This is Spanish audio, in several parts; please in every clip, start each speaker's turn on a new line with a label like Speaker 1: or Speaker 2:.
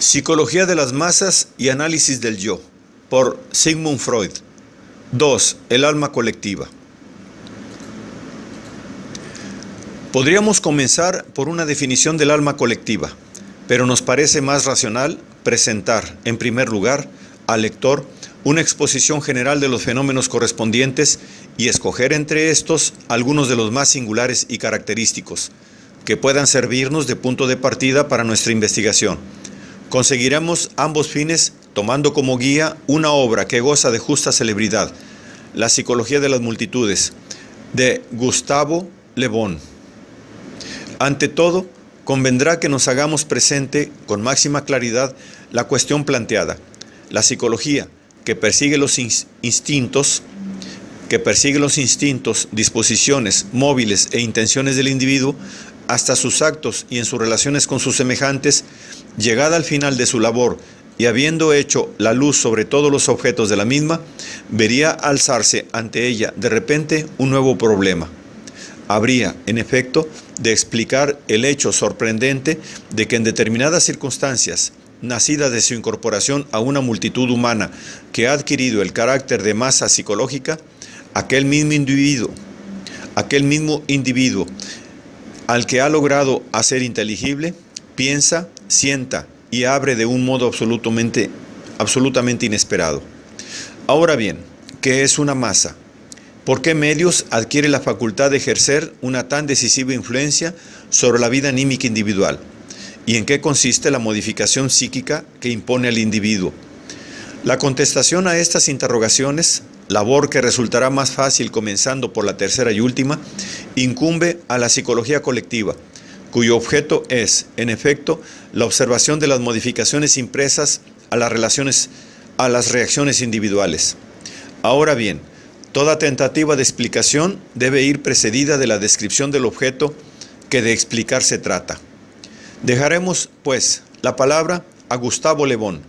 Speaker 1: Psicología de las masas y análisis del yo, por Sigmund Freud. 2. El alma colectiva. Podríamos comenzar por una definición del alma colectiva, pero nos parece más racional presentar, en primer lugar, al lector una exposición general de los fenómenos correspondientes y escoger entre estos algunos de los más singulares y característicos, que puedan servirnos de punto de partida para nuestra investigación. Conseguiremos ambos fines tomando como guía una obra que goza de justa celebridad, La psicología de las multitudes, de Gustavo Le Bon. Ante todo, convendrá que nos hagamos presente con máxima claridad la cuestión planteada. La psicología, que persigue los instintos, disposiciones, móviles e intenciones del individuo, hasta sus actos y en sus relaciones con sus semejantes, llegada al final de su labor y habiendo hecho la luz sobre todos los objetos de la misma, vería alzarse ante ella de repente un nuevo problema. Habría, en efecto, de explicar el hecho sorprendente de que en determinadas circunstancias, nacida de su incorporación a una multitud humana que ha adquirido el carácter de masa psicológica, aquel mismo individuo al que ha logrado hacer inteligible, piensa, sienta y abre de un modo absolutamente inesperado. Ahora bien, ¿qué es una masa? ¿Por qué medios adquiere la facultad de ejercer una tan decisiva influencia sobre la vida anímica individual? ¿Y en qué consiste la modificación psíquica que impone al individuo? La contestación a estas interrogaciones, labor que resultará más fácil comenzando por la tercera y última, incumbe a la psicología colectiva, cuyo objeto es, en efecto, la observación de las modificaciones impresas a las reacciones individuales. Ahora bien, toda tentativa de explicación debe ir precedida de la descripción del objeto que de explicar se trata. Dejaremos, pues, la palabra a Gustavo Le Bon.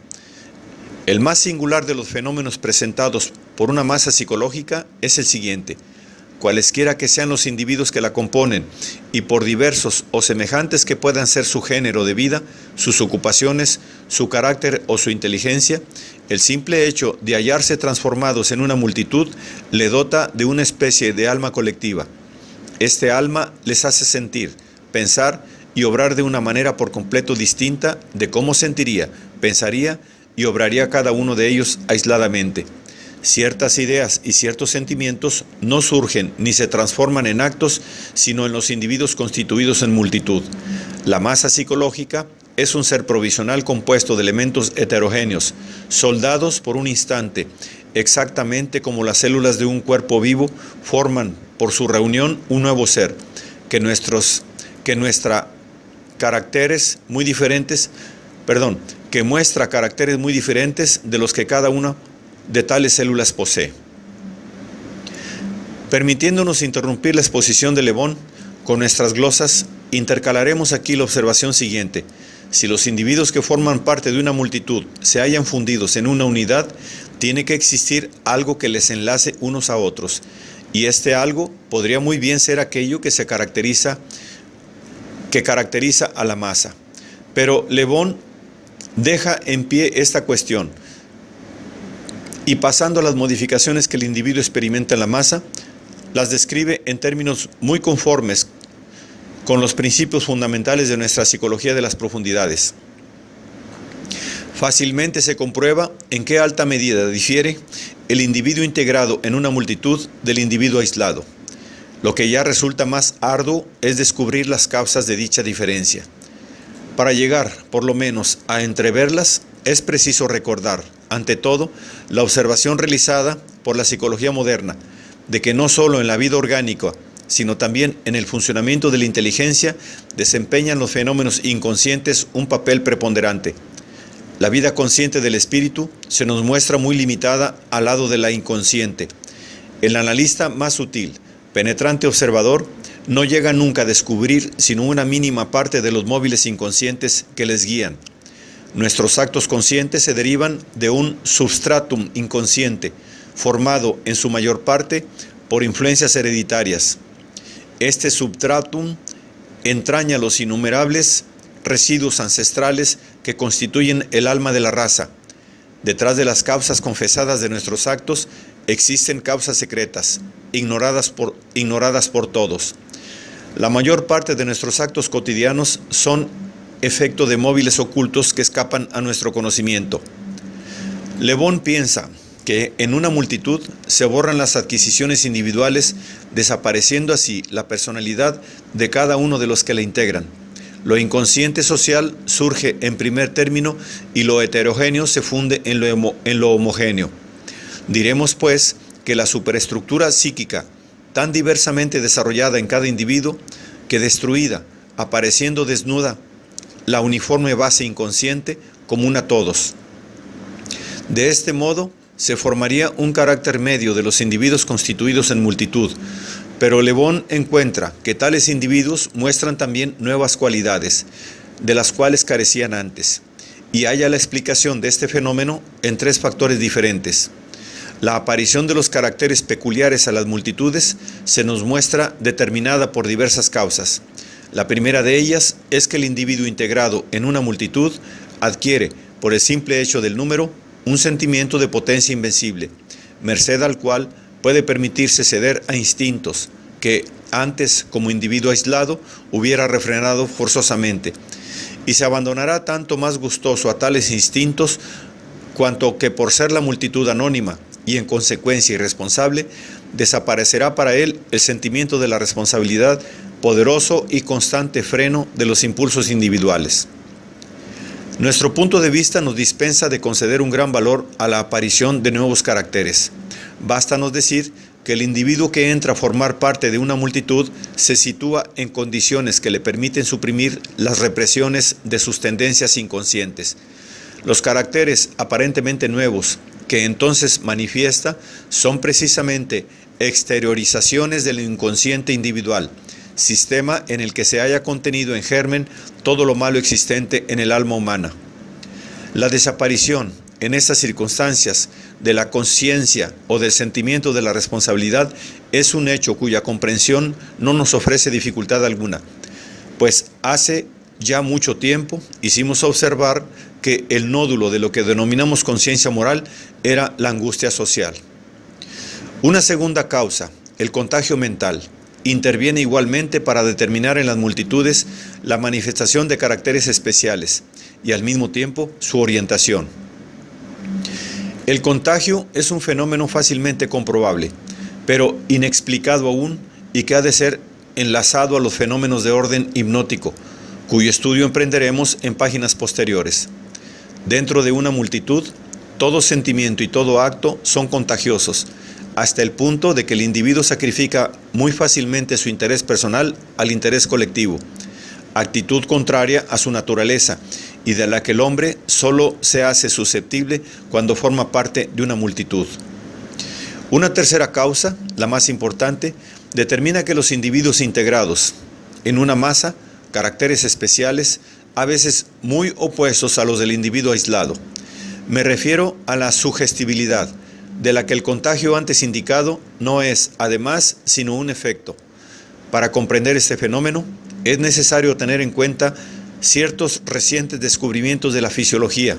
Speaker 1: El más singular de los fenómenos presentados por una masa psicológica es el siguiente: cualesquiera que sean los individuos que la componen, y por diversos o semejantes que puedan ser su género de vida, sus ocupaciones, su carácter o su inteligencia, el simple hecho de hallarse transformados en una multitud le dota de una especie de alma colectiva. Este alma les hace sentir, pensar y obrar de una manera por completo distinta de cómo sentiría, pensaría y obraría cada uno de ellos aisladamente. Ciertas ideas y ciertos sentimientos no surgen ni se transforman en actos, sino en los individuos constituidos en multitud. La masa psicológica es un ser provisional compuesto de elementos heterogéneos, soldados por un instante, exactamente como las células de un cuerpo vivo forman por su reunión un nuevo ser, que muestra caracteres muy diferentes de los que cada una de tales células posee. Permitiéndonos interrumpir la exposición de Le Bon con nuestras glosas, intercalaremos aquí la observación siguiente: si los individuos que forman parte de una multitud se hallan fundidos en una unidad, tiene que existir algo que les enlace unos a otros, y este algo podría muy bien ser aquello que caracteriza a la masa. Pero Le Bon deja en pie esta cuestión y, pasando a las modificaciones que el individuo experimenta en la masa, las describe en términos muy conformes con los principios fundamentales de nuestra psicología de las profundidades. Fácilmente se comprueba en qué alta medida difiere el individuo integrado en una multitud del individuo aislado. Lo que ya resulta más arduo es descubrir las causas de dicha diferencia. Para llegar, por lo menos, a entreverlas, es preciso recordar, ante todo, la observación realizada por la psicología moderna, de que no solo en la vida orgánica, sino también en el funcionamiento de la inteligencia, desempeñan los fenómenos inconscientes un papel preponderante. La vida consciente del espíritu se nos muestra muy limitada al lado de la inconsciente. El analista más sutil, penetrante observador, no llega nunca a descubrir sino una mínima parte de los móviles inconscientes que les guían. Nuestros actos conscientes se derivan de un substratum inconsciente, formado en su mayor parte por influencias hereditarias. Este substratum entraña los innumerables residuos ancestrales que constituyen el alma de la raza. Detrás de las causas confesadas de nuestros actos existen causas secretas, ignoradas por todos. La mayor parte de nuestros actos cotidianos son efecto de móviles ocultos que escapan a nuestro conocimiento. Le Bon piensa que en una multitud se borran las adquisiciones individuales, desapareciendo así la personalidad de cada uno de los que la integran. Lo inconsciente social surge en primer término y lo heterogéneo se funde en lo homogéneo. Diremos, pues, que la superestructura psíquica, tan diversamente desarrollada en cada individuo, que destruida, apareciendo desnuda, la uniforme base inconsciente común a todos. De este modo, se formaría un carácter medio de los individuos constituidos en multitud, pero Le Bon encuentra que tales individuos muestran también nuevas cualidades, de las cuales carecían antes, y halla la explicación de este fenómeno en tres factores diferentes. La aparición de los caracteres peculiares a las multitudes se nos muestra determinada por diversas causas. La primera de ellas es que el individuo integrado en una multitud adquiere, por el simple hecho del número, un sentimiento de potencia invencible, merced al cual puede permitirse ceder a instintos que antes, como individuo aislado, hubiera refrenado forzosamente, y se abandonará tanto más gustoso a tales instintos cuanto que por ser la multitud anónima y en consecuencia irresponsable, desaparecerá para él el sentimiento de la responsabilidad, poderoso y constante freno de los impulsos individuales. Nuestro punto de vista nos dispensa de conceder un gran valor a la aparición de nuevos caracteres. Bástanos decir que el individuo que entra a formar parte de una multitud se sitúa en condiciones que le permiten suprimir las represiones de sus tendencias inconscientes. Los caracteres aparentemente nuevos que entonces manifiesta son precisamente exteriorizaciones del inconsciente individual, sistema en el que se haya contenido en germen todo lo malo existente en el alma humana. La desaparición, en estas circunstancias, de la conciencia o del sentimiento de la responsabilidad es un hecho cuya comprensión no nos ofrece dificultad alguna, pues hace ya mucho tiempo hicimos observar que el nódulo de lo que denominamos conciencia moral era la angustia social. Una segunda causa, el contagio mental, interviene igualmente para determinar en las multitudes la manifestación de caracteres especiales y al mismo tiempo su orientación. El contagio es un fenómeno fácilmente comprobable, pero inexplicado aún y que ha de ser enlazado a los fenómenos de orden hipnótico, cuyo estudio emprenderemos en páginas posteriores. Dentro de una multitud, todo sentimiento y todo acto son contagiosos, hasta el punto de que el individuo sacrifica muy fácilmente su interés personal al interés colectivo, actitud contraria a su naturaleza y de la que el hombre solo se hace susceptible cuando forma parte de una multitud. Una tercera causa, la más importante, determina que los individuos integrados en una masa, caracteres especiales, a veces muy opuestos a los del individuo aislado. Me refiero a la sugestibilidad, de la que el contagio antes indicado no es, además, sino un efecto. Para comprender este fenómeno, es necesario tener en cuenta ciertos recientes descubrimientos de la fisiología.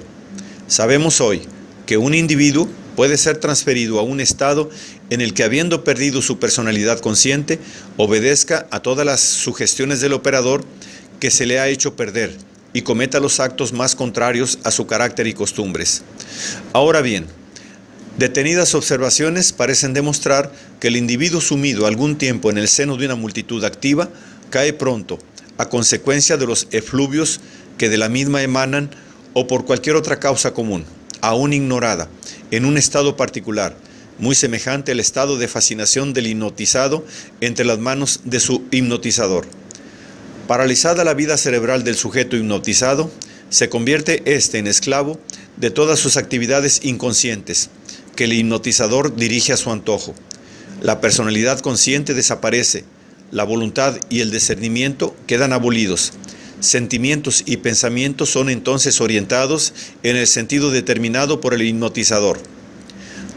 Speaker 1: Sabemos hoy que un individuo puede ser transferido a un estado en el que, habiendo perdido su personalidad consciente, obedezca a todas las sugestiones del operador que se le ha hecho perder y cometa los actos más contrarios a su carácter y costumbres. Ahora bien, detenidas observaciones parecen demostrar que el individuo sumido algún tiempo en el seno de una multitud activa cae pronto, a consecuencia de los efluvios que de la misma emanan o por cualquier otra causa común, aún ignorada, en un estado particular, muy semejante al estado de fascinación del hipnotizado entre las manos de su hipnotizador. Paralizada la vida cerebral del sujeto hipnotizado, se convierte éste en esclavo de todas sus actividades inconscientes, que el hipnotizador dirige a su antojo. La personalidad consciente desaparece, la voluntad y el discernimiento quedan abolidos. Sentimientos y pensamientos son entonces orientados en el sentido determinado por el hipnotizador.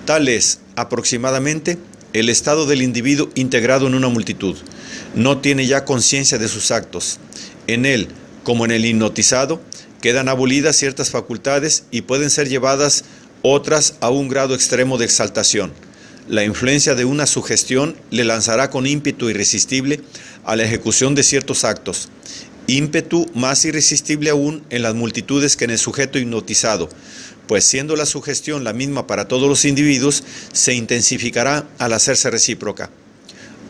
Speaker 1: Tal es, aproximadamente, el estado del individuo integrado en una multitud. No tiene ya conciencia de sus actos. En él, como en el hipnotizado, quedan abolidas ciertas facultades y pueden ser llevadas otras a un grado extremo de exaltación. La influencia de una sugestión le lanzará con ímpetu irresistible a la ejecución de ciertos actos, ímpetu más irresistible aún en las multitudes que en el sujeto hipnotizado, pues siendo la sugestión la misma para todos los individuos, se intensificará al hacerse recíproca.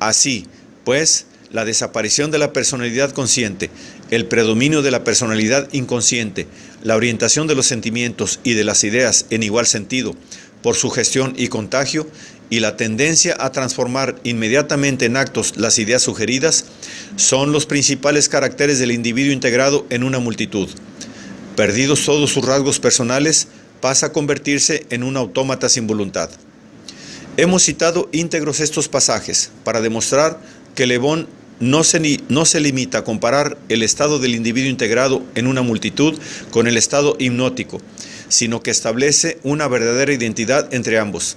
Speaker 1: Así, pues, la desaparición de la personalidad consciente, el predominio de la personalidad inconsciente, la orientación de los sentimientos y de las ideas en igual sentido, por sugestión y contagio, y la tendencia a transformar inmediatamente en actos las ideas sugeridas, son los principales caracteres del individuo integrado en una multitud. Perdidos todos sus rasgos personales, pasa a convertirse en un autómata sin voluntad. Hemos citado íntegros estos pasajes para demostrar que Le Bon no se limita a comparar el estado del individuo integrado en una multitud con el estado hipnótico, sino que establece una verdadera identidad entre ambos.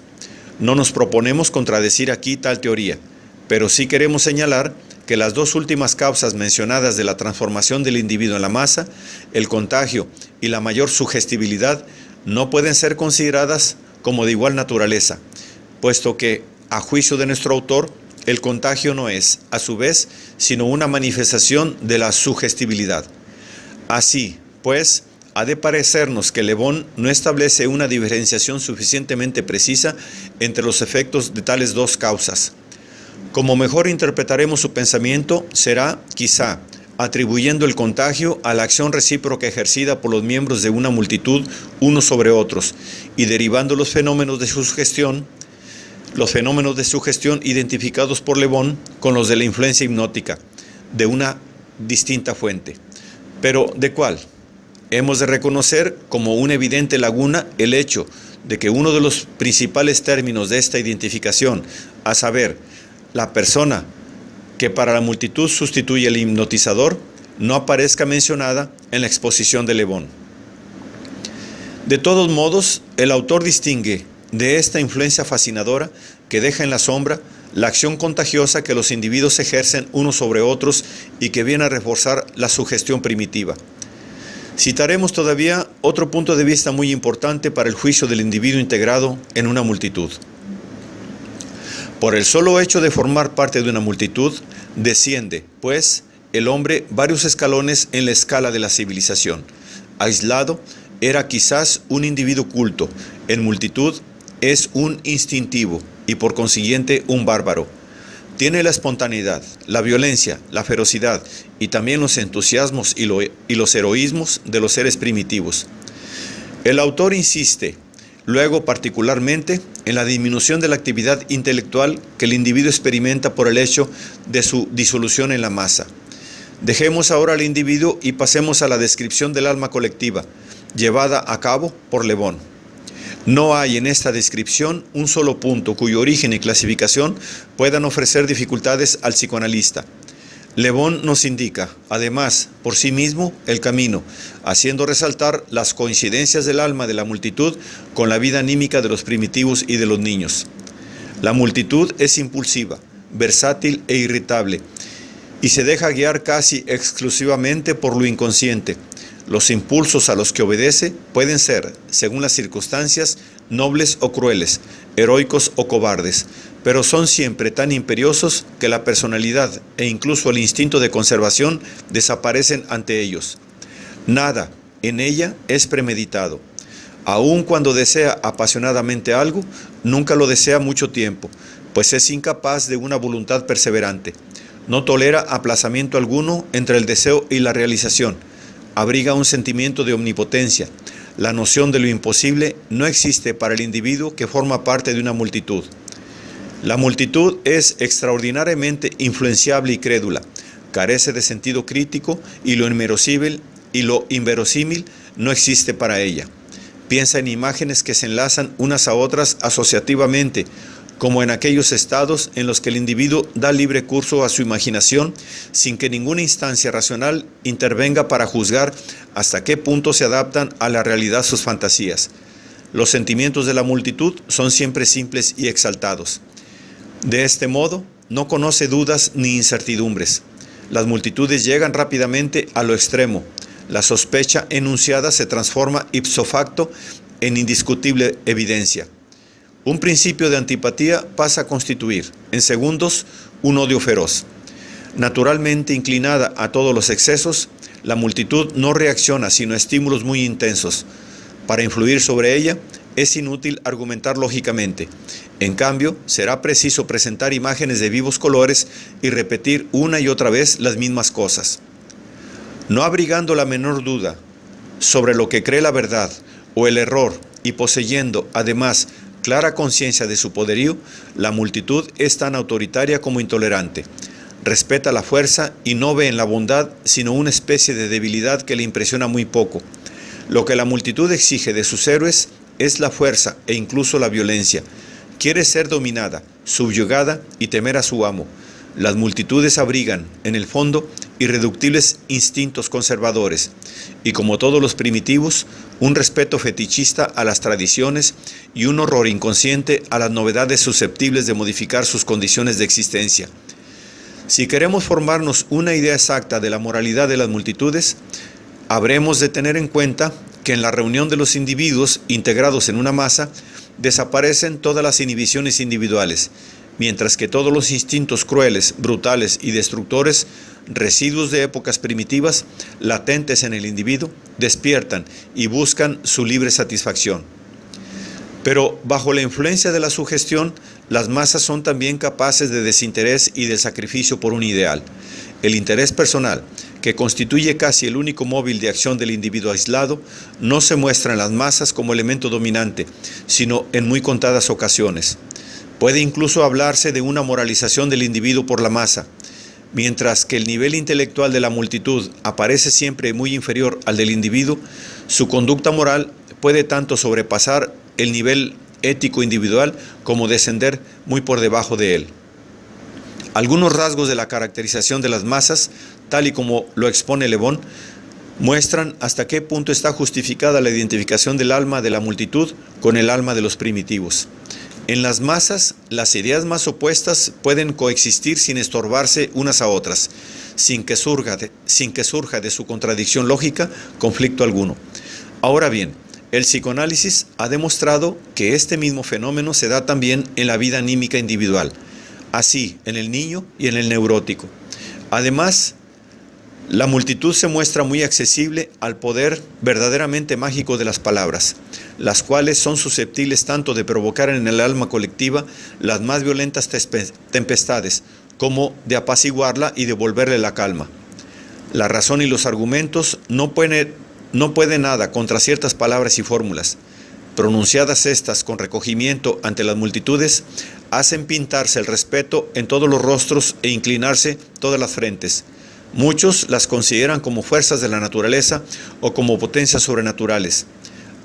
Speaker 1: No nos proponemos contradecir aquí tal teoría, pero sí queremos señalar que las dos últimas causas mencionadas de la transformación del individuo en la masa, el contagio y la mayor sugestibilidad, no pueden ser consideradas como de igual naturaleza, puesto que, a juicio de nuestro autor, el contagio no es, a su vez, sino una manifestación de la sugestibilidad. Así, pues, ha de parecernos que Le Bon no establece una diferenciación suficientemente precisa entre los efectos de tales dos causas. Como mejor interpretaremos su pensamiento, será, quizá, atribuyendo el contagio a la acción recíproca ejercida por los miembros de una multitud unos sobre otros, y derivando los fenómenos de sugestión identificados por Le Bon con los de la influencia hipnótica, de una distinta fuente. Pero, ¿de cuál? Hemos de reconocer como una evidente laguna el hecho de que uno de los principales términos de esta identificación, a saber, la persona que para la multitud sustituye al hipnotizador, no aparezca mencionada en la exposición de Le Bon. De todos modos, el autor distingue de esta influencia fascinadora que deja en la sombra la acción contagiosa que los individuos ejercen unos sobre otros y que viene a reforzar la sugestión primitiva. Citaremos todavía otro punto de vista muy importante para el juicio del individuo integrado en una multitud. Por el solo hecho de formar parte de una multitud, desciende, pues, el hombre varios escalones en la escala de la civilización. Aislado, era quizás un individuo culto, en multitud es un instintivo y por consiguiente un bárbaro. Tiene la espontaneidad, la violencia, la ferocidad y también los entusiasmos y los heroísmos de los seres primitivos. El autor insiste, luego particularmente, en la disminución de la actividad intelectual que el individuo experimenta por el hecho de su disolución en la masa. Dejemos ahora al individuo y pasemos a la descripción del alma colectiva, llevada a cabo por Le Bon. No hay en esta descripción un solo punto cuyo origen y clasificación puedan ofrecer dificultades al psicoanalista. Le Bon nos indica, además, por sí mismo, el camino, haciendo resaltar las coincidencias del alma de la multitud con la vida anímica de los primitivos y de los niños. La multitud es impulsiva, versátil e irritable, y se deja guiar casi exclusivamente por lo inconsciente. Los impulsos a los que obedece pueden ser, según las circunstancias, nobles o crueles, heroicos o cobardes, pero son siempre tan imperiosos que la personalidad e incluso el instinto de conservación desaparecen ante ellos. Nada en ella es premeditado. Aun cuando desea apasionadamente algo, nunca lo desea mucho tiempo, pues es incapaz de una voluntad perseverante. No tolera aplazamiento alguno entre el deseo y la realización. Abriga un sentimiento de omnipotencia. La noción de lo imposible no existe para el individuo que forma parte de una multitud. La multitud es extraordinariamente influenciable y crédula, carece de sentido crítico y lo inverosímil no existe para ella. Piensa en imágenes que se enlazan unas a otras asociativamente, como en aquellos estados en los que el individuo da libre curso a su imaginación sin que ninguna instancia racional intervenga para juzgar hasta qué punto se adaptan a la realidad sus fantasías. Los sentimientos de la multitud son siempre simples y exaltados. De este modo, no conoce dudas ni incertidumbres. Las multitudes llegan rápidamente a lo extremo. La sospecha enunciada se transforma ipso facto en indiscutible evidencia. Un principio de antipatía pasa a constituir, en segundos, un odio feroz. Naturalmente inclinada a todos los excesos, la multitud no reacciona sino a estímulos muy intensos. Para influir sobre ella, es inútil argumentar lógicamente. En cambio, será preciso presentar imágenes de vivos colores y repetir una y otra vez las mismas cosas. No abrigando la menor duda sobre lo que cree la verdad o el error y poseyendo, además, clara conciencia de su poderío, la multitud es tan autoritaria como intolerante. Respeta la fuerza y no ve en la bondad sino una especie de debilidad que le impresiona muy poco. Lo que la multitud exige de sus héroes es la fuerza e incluso la violencia. Quiere ser dominada, subyugada y temer a su amo. Las multitudes abrigan, en el fondo, irreductibles instintos conservadores y, como todos los primitivos, un respeto fetichista a las tradiciones y un horror inconsciente a las novedades susceptibles de modificar sus condiciones de existencia. Si queremos formarnos una idea exacta de la moralidad de las multitudes, habremos de tener en cuenta que en la reunión de los individuos integrados en una masa desaparecen todas las inhibiciones individuales, mientras que todos los instintos crueles, brutales y destructores, residuos de épocas primitivas, latentes en el individuo, despiertan y buscan su libre satisfacción. Pero bajo la influencia de la sugestión, las masas son también capaces de desinterés y del sacrificio por un ideal. El interés personal, que constituye casi el único móvil de acción del individuo aislado, no se muestra en las masas como elemento dominante, sino en muy contadas ocasiones. Puede incluso hablarse de una moralización del individuo por la masa. Mientras que el nivel intelectual de la multitud aparece siempre muy inferior al del individuo, su conducta moral puede tanto sobrepasar el nivel ético individual como descender muy por debajo de él. Algunos rasgos de la caracterización de las masas, tal y como lo expone Le Bon, muestran hasta qué punto está justificada la identificación del alma de la multitud con el alma de los primitivos. En las masas, las ideas más opuestas pueden coexistir sin estorbarse unas a otras, sin que surja de su contradicción lógica conflicto alguno. Ahora bien, el psicoanálisis ha demostrado que este mismo fenómeno se da también en la vida anímica individual, así en el niño y en el neurótico. Además, la multitud se muestra muy accesible al poder verdaderamente mágico de las palabras, las cuales son susceptibles tanto de provocar en el alma colectiva las más violentas tempestades, como de apaciguarla y devolverle la calma. La razón y los argumentos no pueden nada contra ciertas palabras y fórmulas. Pronunciadas estas con recogimiento ante las multitudes, hacen pintarse el respeto en todos los rostros e inclinarse todas las frentes. Muchos las consideran como fuerzas de la naturaleza o como potencias sobrenaturales.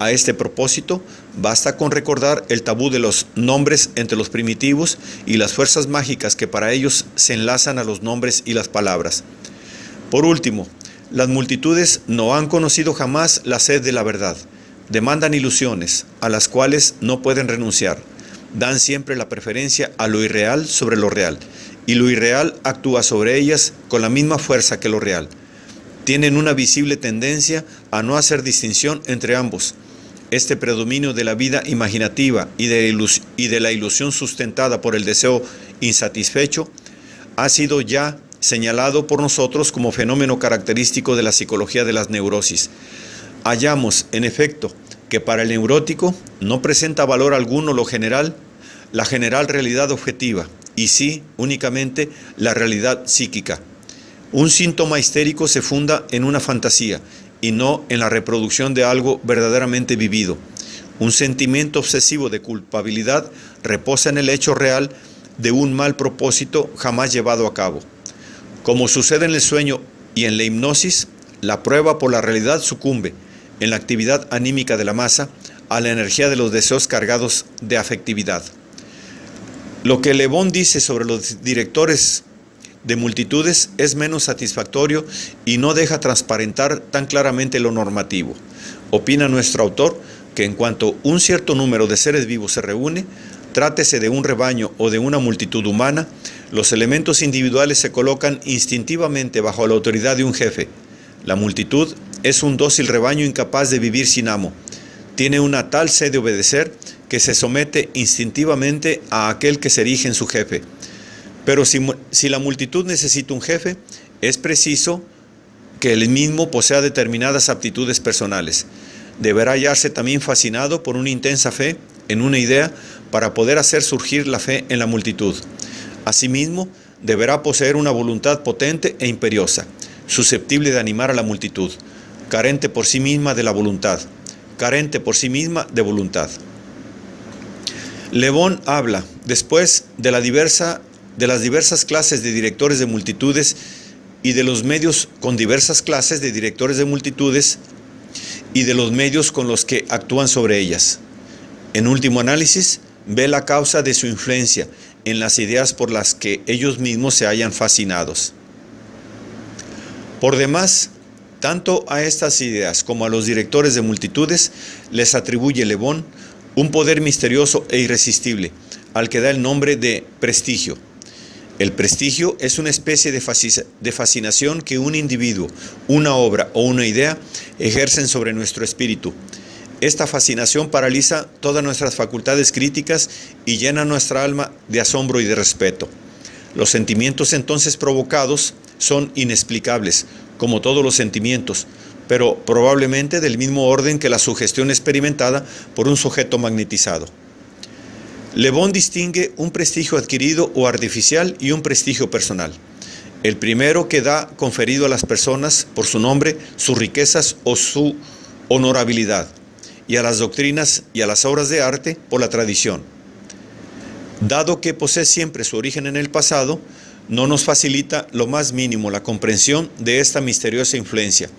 Speaker 1: A este propósito, basta con recordar el tabú de los nombres entre los primitivos y las fuerzas mágicas que para ellos se enlazan a los nombres y las palabras. Por último, las multitudes no han conocido jamás la sed de la verdad. Demandan ilusiones, a las cuales no pueden renunciar. Dan siempre la preferencia a lo irreal sobre lo real, y lo irreal actúa sobre ellas con la misma fuerza que lo real. Tienen una visible tendencia a no hacer distinción entre ambos. Este predominio de la vida imaginativa y de la ilusión sustentada por el deseo insatisfecho ha sido ya señalado por nosotros como fenómeno característico de la psicología de las neurosis. Hallamos, en efecto, que para el neurótico no presenta valor alguno la general realidad objetiva, y sí, únicamente, la realidad psíquica. Un síntoma histérico se funda en una fantasía, y no en la reproducción de algo verdaderamente vivido. Un sentimiento obsesivo de culpabilidad reposa en el hecho real de un mal propósito jamás llevado a cabo. Como sucede en el sueño y en la hipnosis, la prueba por la realidad sucumbe, en la actividad anímica de la masa, a la energía de los deseos cargados de afectividad. Lo que Le Bon dice sobre los directores de multitudes es menos satisfactorio y no deja transparentar tan claramente lo normativo. Opina nuestro autor que en cuanto un cierto número de seres vivos se reúne, trátese de un rebaño o de una multitud humana, los elementos individuales se colocan instintivamente bajo la autoridad de un jefe. La multitud es un dócil rebaño incapaz de vivir sin amo. Tiene una tal sed de obedecer que se somete instintivamente a aquel que se erige en su jefe. Pero si la multitud necesita un jefe, es preciso que él mismo posea determinadas aptitudes personales. Deberá hallarse también fascinado por una intensa fe en una idea para poder hacer surgir la fe en la multitud. Asimismo, deberá poseer una voluntad potente e imperiosa, susceptible de animar a la multitud, carente por sí misma de la voluntad, carente por sí misma de voluntad. Le Bon habla, después de las diversas clases de directores de multitudes y de los medios con diversas clases de directores de multitudes y de los medios con los que actúan sobre ellas. En último análisis, ve la causa de su influencia en las ideas por las que ellos mismos se hallan fascinados. Por demás, tanto a estas ideas como a los directores de multitudes les atribuye Le Bon un poder misterioso e irresistible, al que da el nombre de prestigio. El prestigio es una especie de fascinación que un individuo, una obra o una idea ejercen sobre nuestro espíritu. Esta fascinación paraliza todas nuestras facultades críticas y llena nuestra alma de asombro y de respeto. Los sentimientos entonces provocados son inexplicables, como todos los sentimientos, pero probablemente del mismo orden que la sugestión experimentada por un sujeto magnetizado. Le Bon distingue un prestigio adquirido o artificial y un prestigio personal. El primero queda conferido a las personas por su nombre, sus riquezas o su honorabilidad, y a las doctrinas y a las obras de arte por la tradición. Dado que posee siempre su origen en el pasado, no nos facilita lo más mínimo la comprensión de esta misteriosa influencia.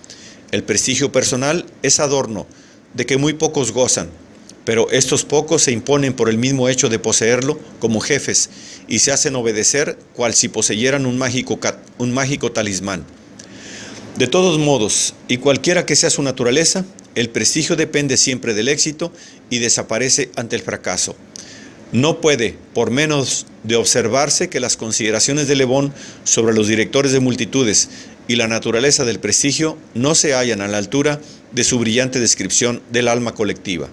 Speaker 1: El prestigio personal es adorno de que muy pocos gozan, pero estos pocos se imponen por el mismo hecho de poseerlo como jefes y se hacen obedecer cual si poseyeran un mágico talismán. De todos modos, y cualquiera que sea su naturaleza, el prestigio depende siempre del éxito y desaparece ante el fracaso. No puede, por menos de observarse, que las consideraciones de Le Bon sobre los directores de multitudes y la naturaleza del prestigio no se hallan a la altura de su brillante descripción del alma colectiva.